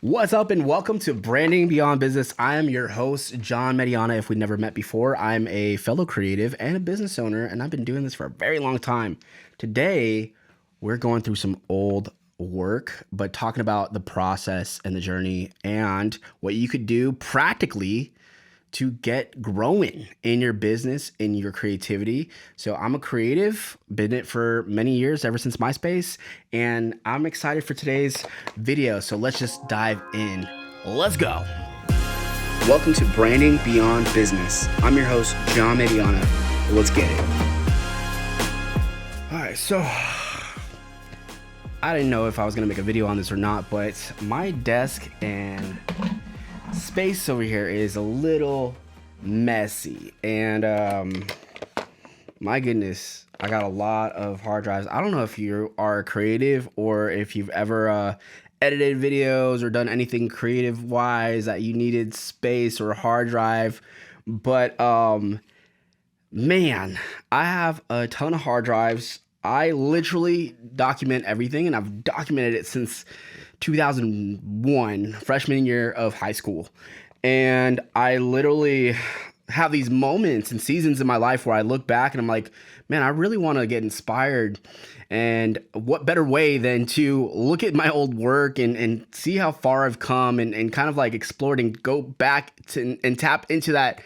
What's up and welcome to Branding Beyond Business. I am your host, John Mediana. If we never met before, I'm a fellow creative and a business owner, and I've been doing this for a very long time. Today, we're going through some old work, but talking about the process and the journey and what you could do practically to get growing in your business, in your creativity. So I'm a creative, been it for many years, ever since MySpace, and I'm excited for today's video. So let's just dive in. Let's go. Welcome to Branding Beyond Business. I'm your host, John Mediana. Let's get it. All right, so I didn't know if I was gonna make a video on this or not, but my desk and space over here is a little messy, and my goodness, I got a lot of hard drives. I don't know if you are creative or if you've ever edited videos or done anything creative wise that you needed space or a hard drive, but man, I have a ton of hard drives. I literally document everything, and I've documented it since 2001, freshman year of high school. And I literally have these moments and seasons in my life where I look back and I'm like, man, I really want to get inspired. And what better way than to look at my old work and see how far I've come and kind of like explore and go back to and tap into that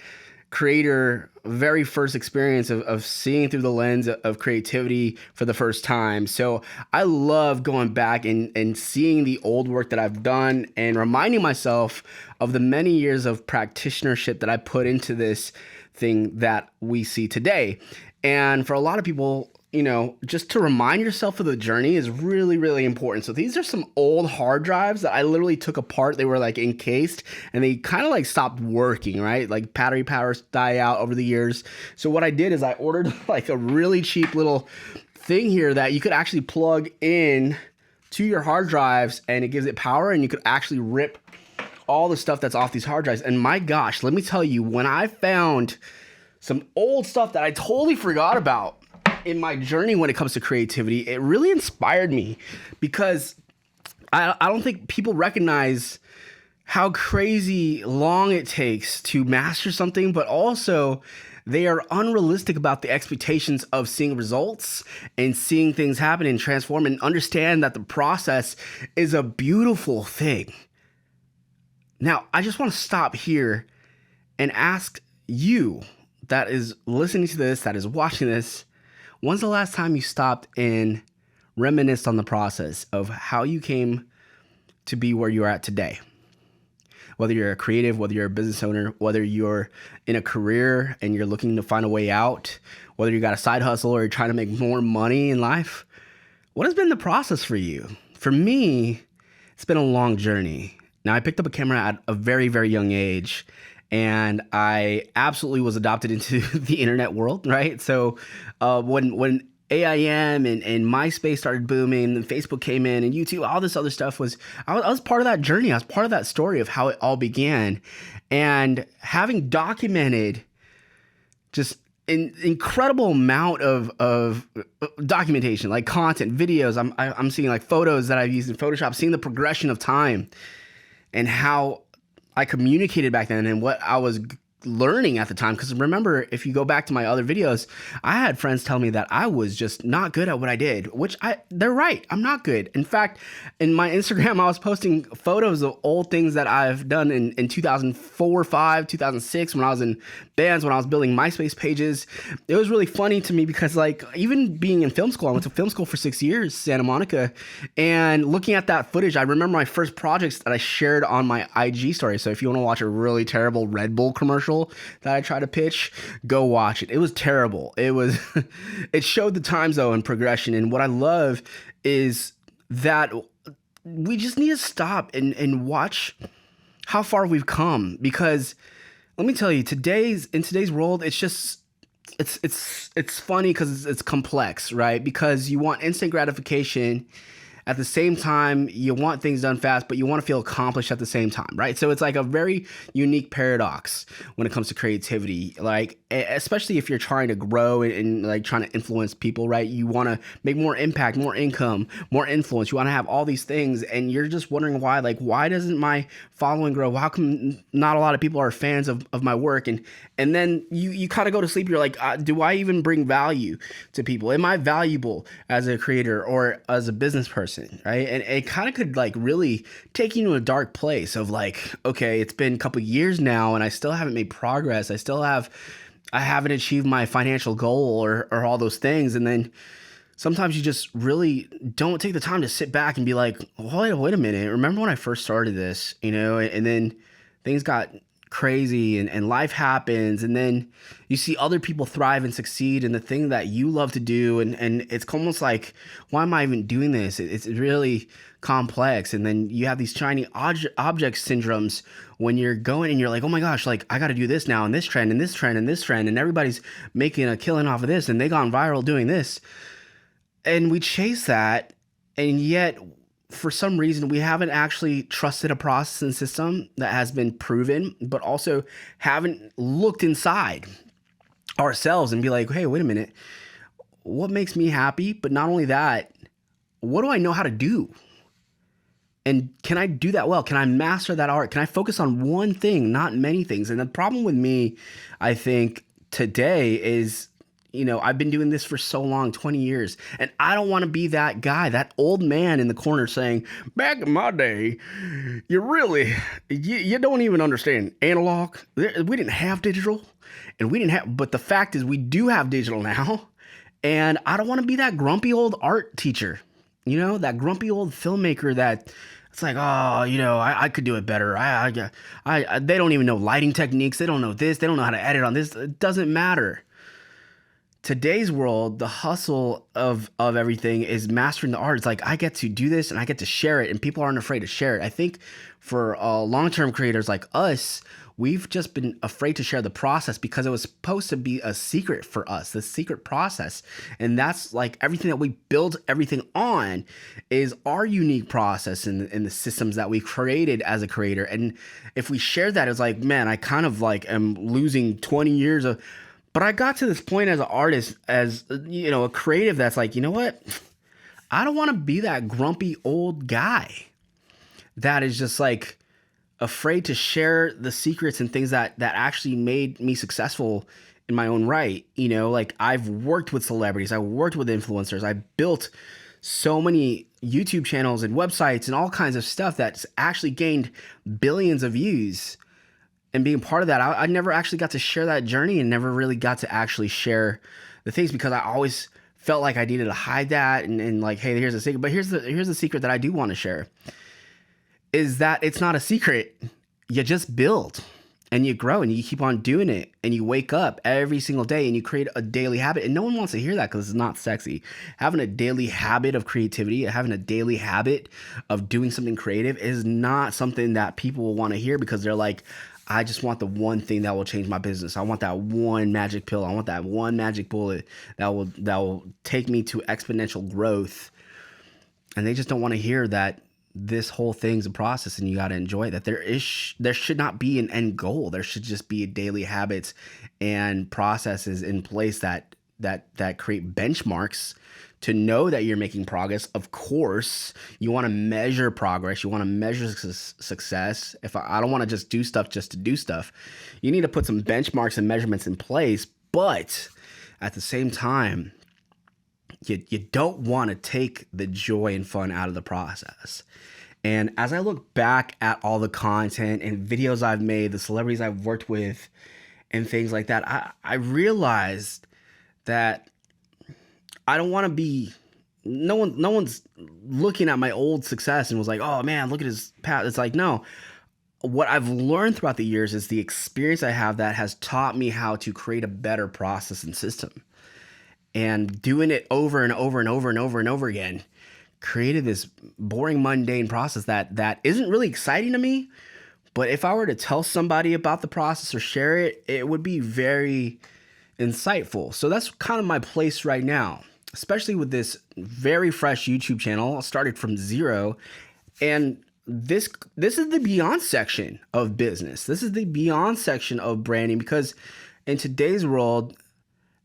creator very first experience of seeing through the lens of creativity for the first time. So I love going back and seeing the old work that I've done and reminding myself of the many years of practitionership that I put into this thing that we see today. And for a lot of people, you know, just to remind yourself of the journey is really, really important. So these are some old hard drives that I literally took apart. They were like encased and they kind of like stopped working, right? Like battery powers die out over the years. So what I did is I ordered like a really cheap little thing here that you could actually plug in to your hard drives and it gives it power, and you could actually rip all the stuff that's off these hard drives. And my gosh, let me tell you, when I found some old stuff that I totally forgot about in my journey when it comes to creativity, it really inspired me, because I don't think people recognize how crazy long it takes to master something, but also they are unrealistic about the expectations of seeing results and seeing things happen and transform, and understand that the process is a beautiful thing. Now, I just want to stop here and ask you that is listening to this, that is watching this, when's the last time you stopped and reminisced on the process of how you came to be where you're at today? Whether you're a creative, whether you're a business owner, whether you're in a career and you're looking to find a way out, whether you got a side hustle or you're trying to make more money in life, what has been the process for you? For me, it's been a long journey. Now, I picked up a camera at a very, very young age, and I absolutely was adopted into the internet world, right? So when AIM and MySpace started booming and Facebook came in and YouTube, all this other stuff I was part of that journey. I was part of that story of how it all began. And having documented just an incredible amount of documentation, like content, videos, I'm seeing like photos that I've used in Photoshop, seeing the progression of time and how I communicated back then and what I was learning at the time. Because remember, if you go back to my other videos, I had friends tell me that I was just not good at what I did, which they're right. I'm not good. In fact, in my Instagram, I was posting photos of old things that I've done in 2004, 5, 2006, when I was in bands, when I was building MySpace pages. It was really funny to me because, like, even being in film school, I went to film school for 6 years, Santa Monica, and looking at that footage, I remember my first projects that I shared on my IG story. So if you want to watch a really terrible Red Bull commercial that I try to pitch, go watch it. It was terrible. It showed the time though and progression. And what I love is that we just need to stop and watch how far we've come, because let me tell you, in today's world, it's funny because it's complex, right? Because you want instant gratification at the same time, you want things done fast, but you want to feel accomplished at the same time, right? So it's like a very unique paradox when it comes to creativity. Like, especially if you're trying to grow and like trying to influence people, right? You want to make more impact, more income, more influence. You want to have all these things, and you're just wondering why. Like, why doesn't my following grow? How come not a lot of people are fans of my work? And then you kind of go to sleep. You're like, do I even bring value to people? Am I valuable as a creator or as a business person, right? And it kind of could like really take you to a dark place of like, okay, it's been a couple of years now and I still haven't made progress. I haven't achieved my financial goal or all those things. And then sometimes you just really don't take the time to sit back and be like, wait a minute. Remember when I first started this, and then things got crazy and life happens, and then you see other people thrive and succeed in the thing that you love to do, and it's almost like, why am I even doing this? It's really complex. And then you have these shiny object syndromes when you're going and you're like, oh my gosh, like I got to do this now, and this trend and this trend and this trend, and everybody's making a killing off of this and they gone viral doing this, and we chase that, and yet for some reason, we haven't actually trusted a process and system that has been proven, but also haven't looked inside ourselves and be like, hey, wait a minute, what makes me happy? But not only that, what do I know how to do? And can I do that well? Can I master that art? Can I focus on one thing, not many things? And the problem with me, I think, today is, I've been doing this for so long, 20 years, and I don't want to be that guy, that old man in the corner saying, back in my day, you don't even understand analog. We didn't have digital, but the fact is we do have digital now, and I don't want to be that grumpy old art teacher, that grumpy old filmmaker that it's like, oh, I could do it better. They don't even know lighting techniques. They don't know this. They don't know how to edit on this. It doesn't matter. Today's world, the hustle of everything is mastering the art. It's like, I get to do this and I get to share it, and people aren't afraid to share it. I think for long-term creators like us, we've just been afraid to share the process because it was supposed to be a secret for us, the secret process. And that's like everything that we build everything on is our unique process and the systems that we created as a creator. And if we share that, it's like, man, I kind of like am losing 20 years of... But I got to this point as an artist, as, a creative that's like, you know what? I don't want to be that grumpy old guy that is just like afraid to share the secrets and things that actually made me successful in my own right. Like I've worked with celebrities, I worked with influencers, I built so many YouTube channels and websites and all kinds of stuff that's actually gained billions of views. And being part of that, I never actually got to share that journey and never really got to actually share the things because I always felt like I needed to hide that and like, hey, here's a secret. But here's the secret that I do want to share is that it's not a secret. You just build and you grow and you keep on doing it and you wake up every single day and you create a daily habit. And no one wants to hear that because it's not sexy. Having a daily habit of creativity, having a daily habit of doing something creative is not something that people will want to hear because they're like, I just want the one thing that will change my business. I want that one magic pill. I want that one magic bullet that will take me to exponential growth. And they just don't want to hear that this whole thing's a process and you got to enjoy that. There should not be an end goal. There should just be daily habits and processes in place that create benchmarks to know that you're making progress. Of course, you want to measure progress. You want to measure success. I don't want to just do stuff just to do stuff. You need to put some benchmarks and measurements in place. But at the same time, you don't want to take the joy and fun out of the process. And as I look back at all the content and videos I've made, the celebrities I've worked with, and things like that, I realized that I don't want to be, no one's looking at my old success and was like, oh man, look at his path. It's like, no, what I've learned throughout the years is the experience I have that has taught me how to create a better process and system. And doing it over and over and over and over and over again created this boring, mundane process that isn't really exciting to me. But if I were to tell somebody about the process or share it, it would be very insightful. So that's kind of my place right now. especially with this very fresh YouTube channel. I started from zero, and this is the beyond section of business. This is the beyond section of branding, because in today's world,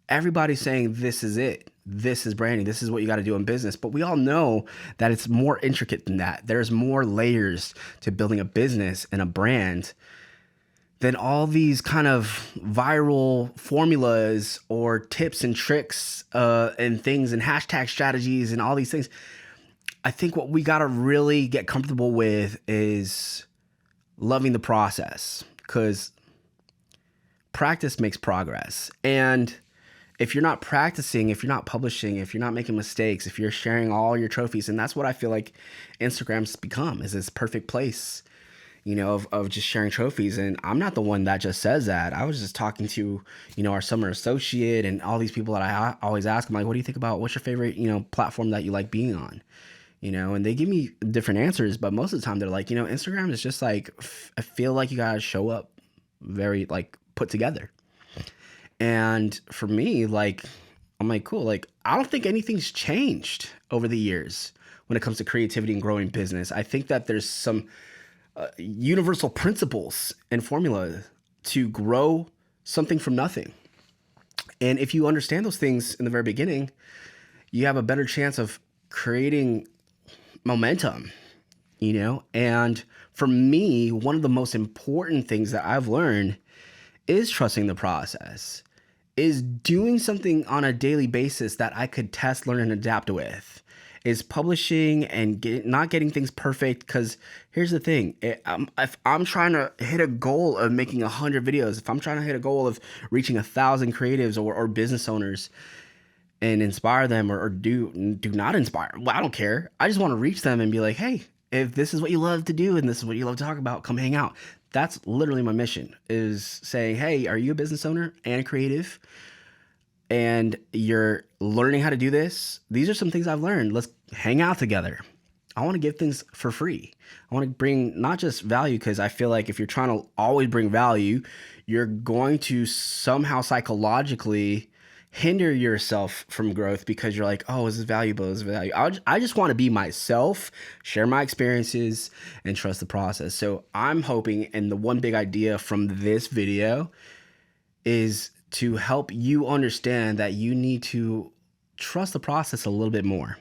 everybody's saying this is it. This is branding. This is what you got to do in business. But we all know that it's more intricate than that. There's more layers to building a business and a brand than all these kind of viral formulas or tips and tricks and things and hashtag strategies and all these things. I think what we got to really get comfortable with is loving the process, because practice makes progress. And if you're not practicing, if you're not publishing, if you're not making mistakes, if you're sharing all your trophies, and that's what I feel like Instagram's become, is this perfect place, of just sharing trophies. And I'm not the one that just says that. I was just talking to, our summer associate and all these people that I always ask, I'm like, what do you think about, what's your favorite, platform that you like being on? And they give me different answers, but most of the time they're like, Instagram is just like, I feel like you gotta show up very like put together. And for me, like, I'm like, cool. Like, I don't think anything's changed over the years when it comes to creativity and growing business. I think that there's some universal principles and formula to grow something from nothing. And if you understand those things in the very beginning, you have a better chance of creating momentum, And for me, one of the most important things that I've learned is trusting the process, is doing something on a daily basis that I could test, learn, and adapt with, is publishing and not getting things perfect. Because here's the thing, if I'm trying to hit a goal of making 100 videos, if I'm trying to hit a goal of reaching 1,000 creatives or business owners and inspire them, or do not inspire, well, I don't care. I just want to reach them and be like, hey, if this is what you love to do and this is what you love to talk about, come hang out. That's literally my mission, is saying, hey, are you a business owner and a creative and you're learning how to do this? These are some things I've learned. Let's hang out together. I want to give things for free. I want to bring not just value, because I feel like if you're trying to always bring value, you're going to somehow psychologically hinder yourself from growth, because you're like, oh, is this valuable? Is this value? I just want to be myself, share my experiences, and trust the process. So I'm hoping, and the one big idea from this video is to help you understand that you need to trust the process a little bit more,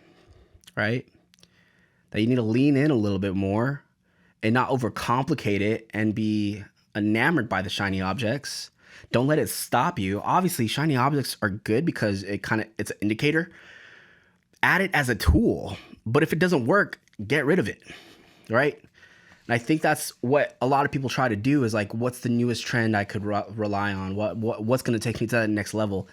right? That you need to lean in a little bit more and not overcomplicate it and be enamored by the shiny objects. Don't let it stop you. Obviously, shiny objects are good because it's an indicator. Add it as a tool, but if it doesn't work, get rid of it, right? And I think that's what a lot of people try to do, is like, what's the newest trend I could rely on? What's going to take me to that next level?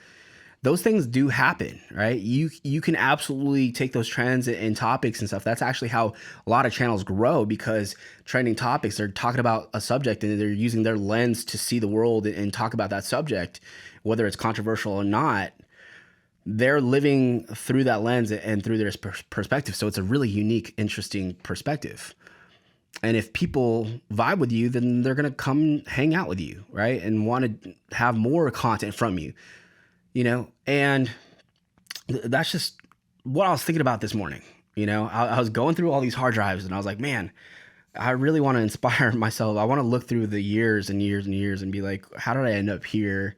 Those things do happen, right? You can absolutely take those trends and topics and stuff. That's actually how a lot of channels grow, because trending topics, they're talking about a subject and they're using their lens to see the world and talk about that subject, whether it's controversial or not. They're living through that lens and through their perspective. So it's a really unique, interesting perspective. And if people vibe with you, then they're going to come hang out with you, right? And want to have more content from you. And that's just what I was thinking about this morning. I was going through all these hard drives and I was like, man, I really want to inspire myself. I want to look through the years and years and years and be like, how did I end up here?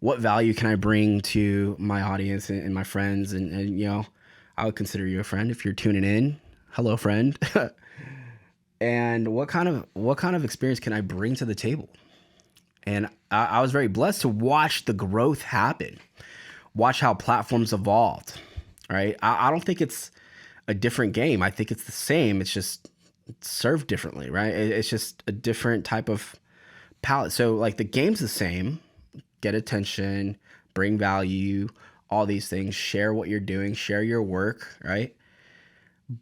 What value can I bring to my audience and my friends? And I would consider you a friend if you're tuning in. Hello, friend. And what kind of experience can I bring to the table? And I was very blessed to watch the growth happen, watch how platforms evolved, right? I don't think it's a different game. I think it's the same. It's just served differently, right? It's just a different type of palette. So like the game's the same. Get attention, bring value, all these things, share what you're doing, share your work, right?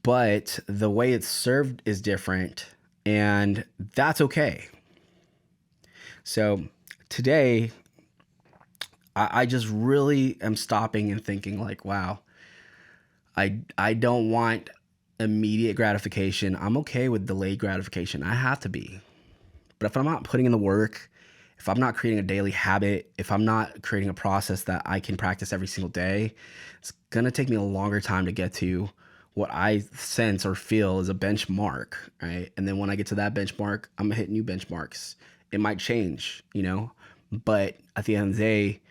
But the way it's served is different, and that's okay. So today, I just really am stopping and thinking like, wow, I don't want immediate gratification. I'm okay with delayed gratification. I have to be. But if I'm not putting in the work if I'm not creating a daily habit, if I'm not creating a process that I can practice every single day, it's going to take me a longer time to get to what I sense or feel is a benchmark, right? And then when I get to that benchmark, I'm gonna hit new benchmarks. It might change, but at the end of the day,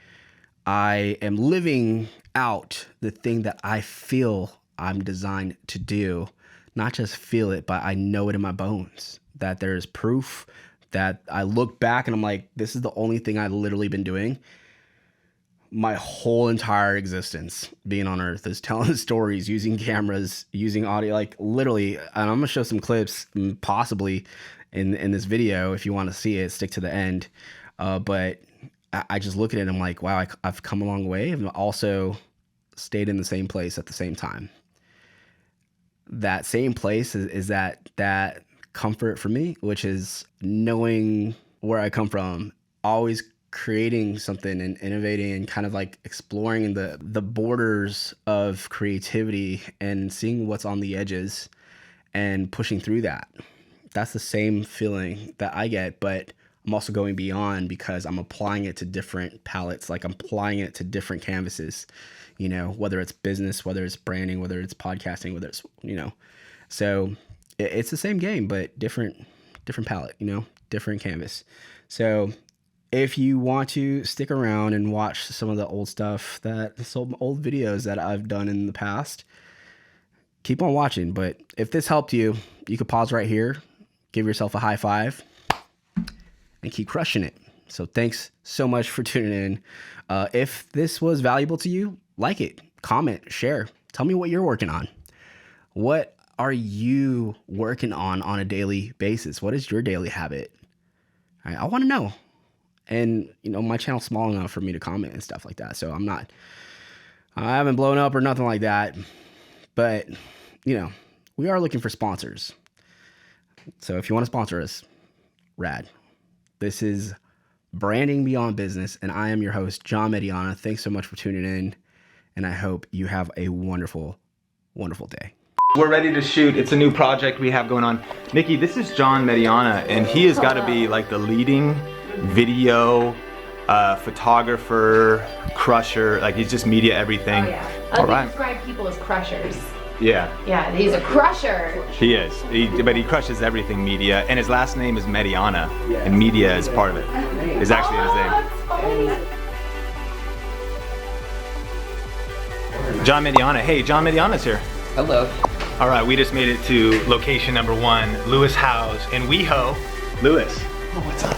I am living out the thing that I feel I'm designed to do, not just feel it, but I know it in my bones, that there's proof that I look back and I'm like, this is the only thing I've literally been doing my whole entire existence being on earth, is telling stories, using cameras, using audio, like literally. And I'm gonna show some clips possibly in this video if you want to see it, stick to the end. But I just look at it and I'm like, wow, I've come a long way. I've also stayed in the same place at the same time. That same place is that comfort for me, which is knowing where I come from, always creating something and innovating and kind of like exploring the borders of creativity and seeing what's on the edges and pushing through that. That's the same feeling that I get, but I'm also going beyond because I'm applying it to different palettes. Like I'm applying it to different canvases, whether it's business, whether it's branding, whether it's podcasting, whether it's, so it's the same game, but different palette, different canvas. So if you want to stick around and watch some of the old stuff, some old videos that I've done in the past, keep on watching. But if this helped you, you could pause right here, give yourself a high five, and keep crushing it. So thanks so much for tuning in. If this was valuable to you, like it, comment, share. Tell me what you're working on. What are you working on a daily basis? What is your daily habit? All right, I want to know. And, my channel's small enough for me to comment and stuff like that. So I haven't blown up or nothing like that. But, we are looking for sponsors. So if you want to sponsor us, rad. This is Branding Beyond Business, and I am your host, John Mediana. Thanks so much for tuning in, and I hope you have a wonderful, wonderful day. We're ready to shoot. It's a new project we have going on. Nikki, this is John Mediana, and he has got to be like the leading video photographer, crusher. Like he's just media everything. Oh yeah. I like to describe people as crushers. Yeah. Yeah, he's a crusher. He is. But he crushes everything media, and his last name is Mediana, and media is part of it. Is actually his name. John Mediana. Hey, John Mediana's here. Hello. All right, we just made it to location number 1, Lewis House in WeHo. Lewis. Oh, what's up?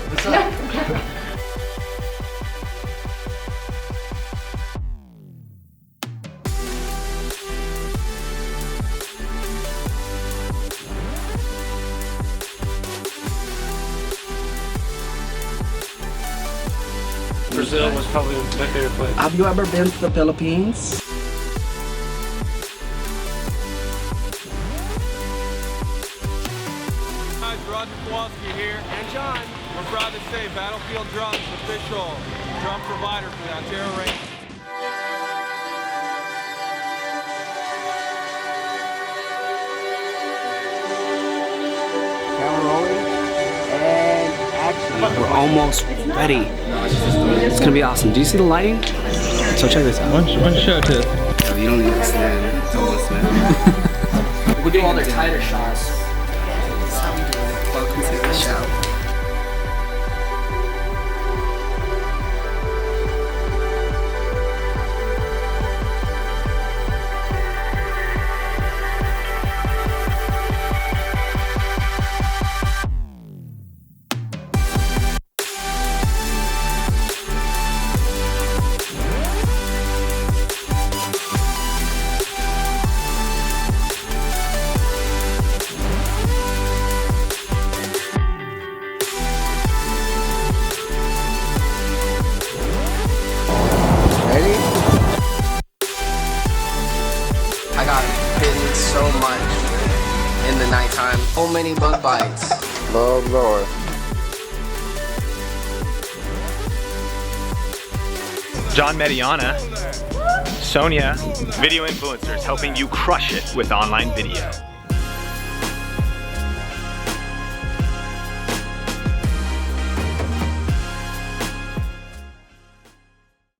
What's up? Brazil was probably my favorite place. Have you ever been to the Philippines? Here. And John. We're proud to say Battlefield Drums, official drum provider for the Ontario Range. Camera rolling and action. We're almost ready. It's gonna be awesome. Do you see the lighting? So check this out. One shot to. No, you don't need to stand. Don't listen. We'll do all their tighter shots. Welcome to the show. I got bitten so much in the nighttime. So many bug bites. Oh, Lord. John Mediana, Sonia, video influencers helping you crush it with online video.